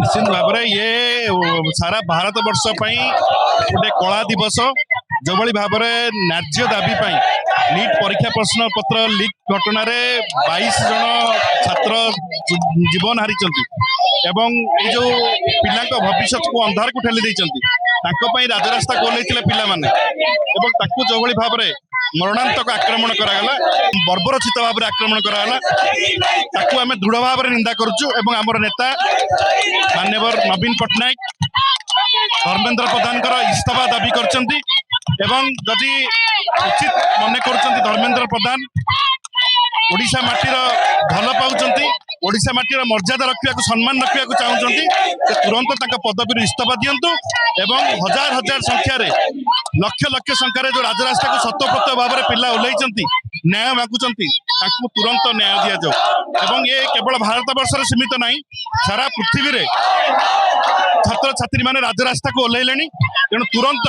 निश्चित भाव में ये सारा भारत वर्ष गोटे कला दिवस जो भाव में न्याज्य दाबी नीट परीक्षा प्रश्न पत्र लीक घटना 22 जन छात्र जीवन हारी ये जो पिला भविष्य को अंधार को ठेली राजरास्ता गोल पिला जो भाव में मरणांतक आक्रमण कराला बर्बरचित भाव में आक्रमण कराला आम दृढ़ भाव में निंदा करुचु आमर नेता माननीय नवीन पट्टनायक धर्मेंद्र प्रधान इस्तीफा दाबी करछंती जदि उचित मन कर धर्मेंद्र प्रधान ओडिशा माटीर भल पाउछंती ओडिशा माटीर मर्यादा रखा सम्मान रखा चाहूँगी तुरंत पदवी इस्तीफा दिंतु हजार हजार संख्यार लक्ष लक्ष संख्यार जो राजरास्ता को शतप्रत भाव में पिला ओह्लैंती न्याय मागुंट तुरंत न्याय दि जाऊ ये केवल भारत वर्ष सीमित नहीं सारा पृथ्वी रे छात्र छात्री माने राजरास्ता को ओह्लैले तेणु तुरंत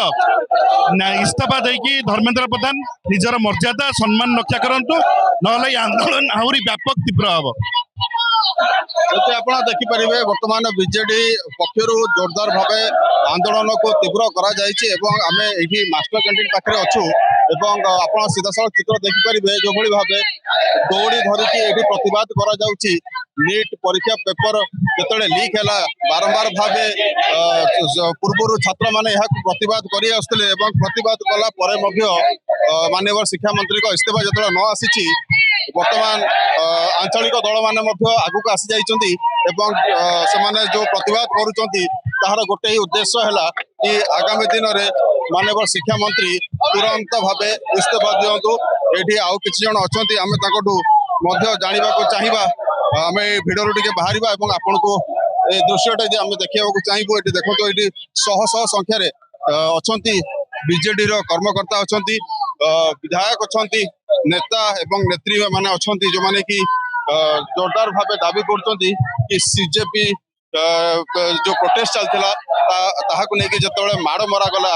इस्तीफा देकी धर्मेंद्र प्रधान निजर मर्यादा सम्मान रक्षा करंतु नहले आंदोलन आहरी व्यापक तीव्र हम आप देखिपारे बर्तमान बीजेडी पक्षर जोरदार भाव आंदोलन को तीव्र आम ये मास्टर कैंटीन पाखे अच्छु आप सीधा साल चित्र देखिपारे जो भाव दौड़ी धरिकी ये प्रतिवाद करा नीट परीक्षा पेपर जो लीक है बारंबार भाव पूर्व छात्र मैंने प्रतिवाद कर प्रतिवाद कला माननीय शिक्षा मंत्री इस्तीफा जो न आसी बर्तमान आंचलिक दल मैंने आगक आसी जाइए जो प्रतिवाद कर गोटे ही उद्देश्य है कि आगामी दिन में माननीय शिक्षा मंत्री तुरंत भाव इस्तीफा दिंतु ये आउ कि जन अच्छा आम जानवा चाहिए आम भिडर टे बाहर आपण को दृश्य आम देखा चाहबू ये देखो ये शह शह संख्यार अच्छा बीजेडी कर्मकर्ता अच्छा विधायक अच्छा नेता एवं नेत्री माने अच्छा जो माने कि जोरदार भाव दाबी कर सीजेपी जो प्रोटेस्ट चलता जो माड़ मरा गला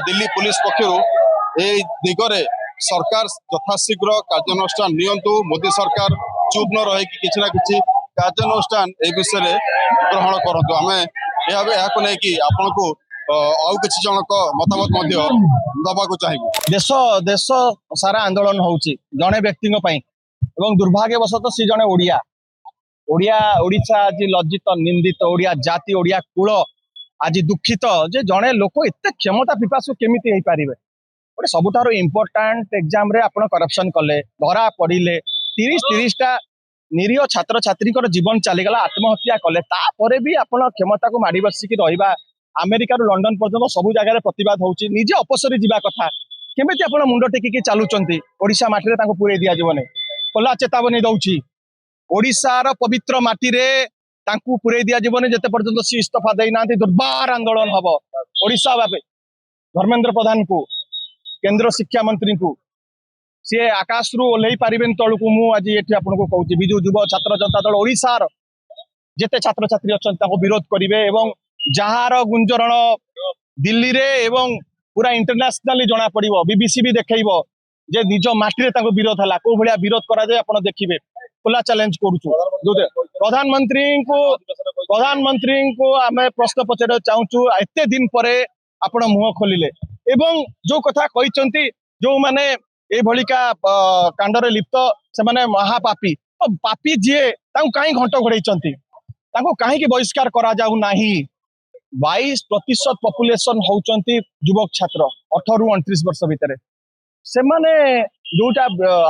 दिल्ली पुलिस पक्षर ए दिगरे सरकार यथाशीघ्र कार्यानुष्ठान नियंतु मोदी सरकार चुप न रही किसी ना कि कार्यानुष्ठान ए विषय ग्रहण करूँ आम यहाँ नहीं आपण को आउ किसी जनक मतामत दबा चाहिए देश देश सारा आंदोलन होउची जने व्यक्ति दुर्भाग्यवशत सी जने ओडिया ओडिया ओडिशा आज लज्जित निंदित ओडिया जाति ओडिया कूल आज दुखित जे जने लोक एत क्षमता पिपासु केमिति हो पारे गोटे सबुठार इम्पोर्टाट एग्जाम रे आपण करप्शन कले धरा पड़े 30-30टा निरीह छात्र छात्री जीवन चलीगला आत्महत्या कले तापर भी आपण क्षमता को माड़ी बसिकी रहा अमेरिका लंडन पर्यटन सब जगह प्रतिवाद होची निजे अपसरी जीवा कथा केमिति आपण मुंड टेकिकी चलुचंती ओडिशा माटी रे पुरे दिया जीवन खोला चेतावनी दउची ओडिशार पवित्र माटी रे तांकु पुरे दिया जीवन जेते पर्यंत सी इस्तीफा देई नांती दुर्बार आंदोलन हबो ओडिशा बाबे धर्मेंद्र प्रधान को केंद्र शिक्षा मंत्री को सी आकाश रु ओल्लै पारिबेन तळकु मु आज एठी आपण को कहूची बिजु युव छात्र जनता दल ओडिशार जेते छात्र छात्री अछन ताको विरोध करिवे एवं जहार गुंजरण दिल्ली रे एवं पूरा इंटरनेशनली जना पड़िबो बीबीसी भी देखैबो जे निज माटी रे विरोध हला को भलिया विरोध करा जाय आपण देखिबे खुला चैलेंज करूछु प्रधानमंत्री को आमे प्रश्न पचार चाहूँ एते दिन परे आपण मुह खोलिले एवं जो कथा कहिसंती जो माने ए भलिका कांडरे लिप्त से माने महापापी तो पापी जे ताऊ काई घंट घोड़ैचंती ताको काहे कि बहिष्कार करा जाऊ नाही 22% पॉपुलेशन होचंती युवक छात्र 18 रु 29 वर्ष भितर से माने जोटा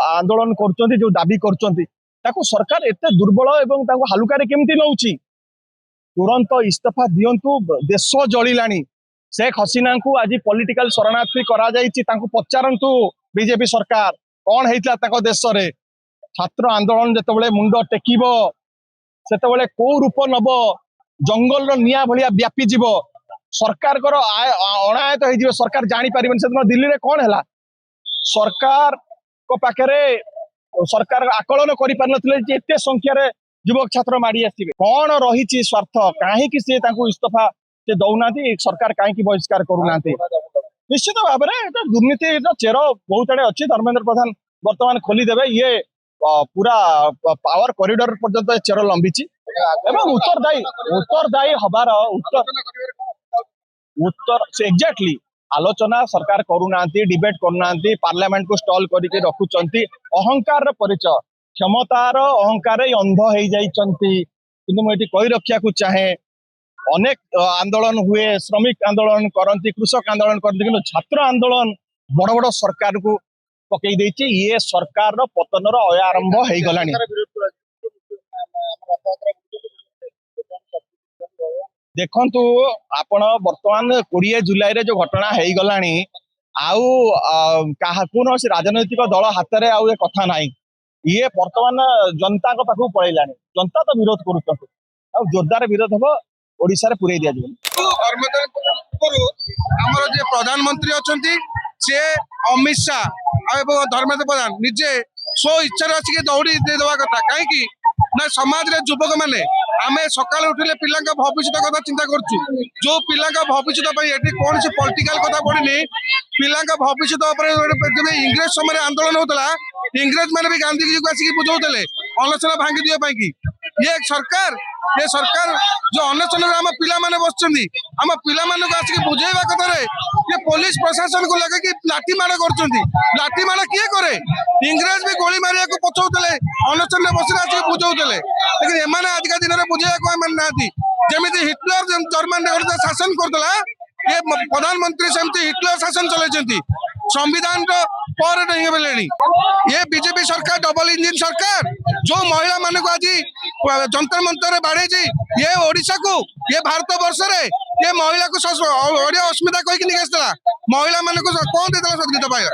आंदोलन करचंती जो दाबी करचंती ताको सरकार एते दुर्बल एवं ताको हालुकारे केमती नउची तुरंत इस्तीफा दियंतु देश जलिलानी शेख हसीना को आज पॉलिटिकल शरणार्थी करा जायछि ताको पचारंतु बीजेपी सरकार कौन हेइतला ताको देश रे छात्र आंदोलन जेतेबेले मुंड टेकिबो सेतेबेले को रूप नब जंगल रो निया भलिया व्यापी जीव सरकार को अनायत हो सरकार जानी पारिबेन से दिल्ली रे कौन है सरकार को पाखे सरकार आकलन करि पार नथिले जे एते संख्या रे युवक छात्र माड़ी आसिबे कौन रही स्वार्थ काहे कि से तांको इस्तीफा से दउनाती सरकार काहे कि बहिष्कार करूनाती निश्चित भाव में दुर्नीति चेर बहुत आड़े अच्छी धर्मेंद्र प्रधान वर्तमान खोली देवे ये पूरा पावर कॉरिडोर पर्यंत चेर लंबी ଏବଂ ଉତ୍ତରଦାୟୀ ହବାର उत्तर से एग्जैक्टली आलोचना सरकार करूना डिबेट करना पार्लियामेंट को स्टॉल करके रखुंट अहंकार परिचय क्षमतार अहंकार अंध हो जाती मुझे कही रखा को चाहे अनेक आंदोलन हुए श्रमिक आंदोलन करती कृषक आंदोलन करती कि छात्र आंदोलन बड़ बड़ सरकार को पकई देछि ये सरकार पतन अयारंभ हो गलानी देखंतु आपण वर्तमान 20 जुलाई रे जो घटना हो गलानी आउ कौन राजनैतिक दल हाथ में आउ कथा ना ये वर्तमान जनता को पाखु पलैलानी जनता तो विरोध कर जोरदार विरोध हम ओडिशा रे पुरई दिया आमर जे प्रधानमंत्री अच्छा सी अमित शाह और धर्मेंद्र प्रधान निजे स्व इच्छा आसिक दौड़ी देवा कथा कहीं ना समाज रे युवक माने आमे सकाल उठिले पिला भविष्य कथा चिंता करछु जो पिला भविष्य कौन से पॉलिटिकल कथा पड़नी पिला भविष्य इंग्रेज समय आंदोलन होता इंग्रेज मैंने भी गांधी जी को आसिक बुझाऊे अनशन भांगी दिए ये सरकार जो अनशन आम पिला माने बसुँच आम पिला आसिक बुझेवा कथा ये पुलिस प्रशासन को लगे कि लाठीमाड़ कर लाठीमाड़ किए करे इंग्रेज भी गोली मारिया को पछौले अनशन बस आसिक बुझाऊे लेकिन एमाने आजिका दिन में बुझेगा ना जमी हिटलर जर्मन शासन करदेला ये प्रधानमंत्री सेमती हिटलर शासन चलती संविधान पर नहीं बेले ये बीजेपी सरकार डबल इंजिन सरकार जो महिला मान को आज जंतर मंतर बाढ़े ये ओडिशा को ये भारत वर्ष रे ये महिला को अस्मिता कहीकि निकासला महिला मान को कौन देता संगीत पाए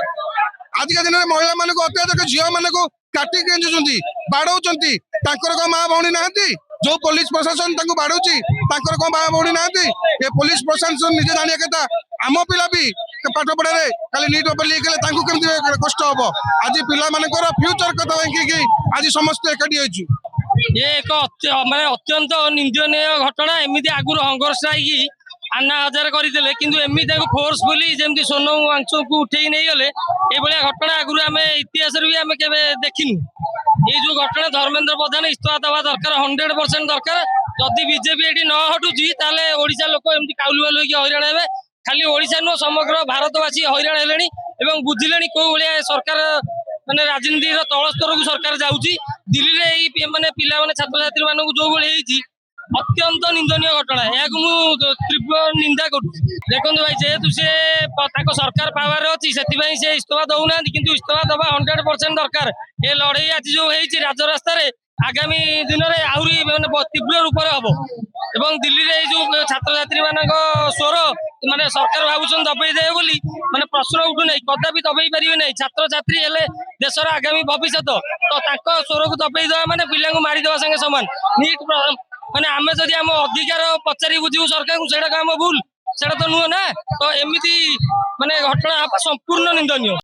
आजिका दिन में महिला मान को अत्याचार झील मान को काटिक गेंजुंट बाड़ौंट कौन माँ भौणी ना जो पुलिस प्रशासन बाड़ौची कौन माँ भौणी ना ये पुलिस प्रशासन निजे जानिया कथा आम पिला भी पाठ पढ़ारे खाली नीट पेपर लीक केमती कष्ट हम आज पिला फ्यूचर कथा आज समस्त एकाठी होइछु ये एक माने अत्यंत निंदनीय घटना एमती आगुर हंगर स्ट्राइक आना हजार करते कि एमती फोर्सफुली जमी सोनम वांगचुक को उठे नहीं गले ये घटना आगुरी आम इतिहास भी आम के देखिनु ये जो घटना धर्मेंद्र प्रधान इस्तीफा दवा दरकार 100% दरकार जदि बीजेपी ये न हटुची ओडिशा लोक एमती काउलू बालू हैरान हे खाली ओडिशा नुह समग्र भारतवासी हैरान हेले बुझिले कौ भाया सरकार माने राजनीति तल स्तर को सरकार जाऊँगी दिल्ली में माने पिला माने छात्र छात्री मान जो भाई अत्यंत निंदनीय घटना या तीव्र निंदा करूँ देखो भाई जेहेतु सी सरकार पावर अच्छी से इस्तीफा दौना किंतु इस्तीफा दवा 100% दरकार ये लड़ाई आज जो राजरास्ता आगामी दिन में आहरी माने तीव्र रूप से हम एवं दिल्ली रे जो छात्र छात्री मान स्वर माने सरकार भावुन दबाई दे बोली माने प्रश्न उठू नहीं कदापि दबाई पारे नहीं छात्र छात्री हेले देशर आगामी भविष्य तो स्वर को दबाई देवा माने पिला मारिदेवा संगे सामान नीट माने आमे जदि आम अधिकार पचारि बुझू सरकार को सेटा आम भूल सेटा तो नुह ना तो एमती माने घटना संपूर्ण निंदनीय।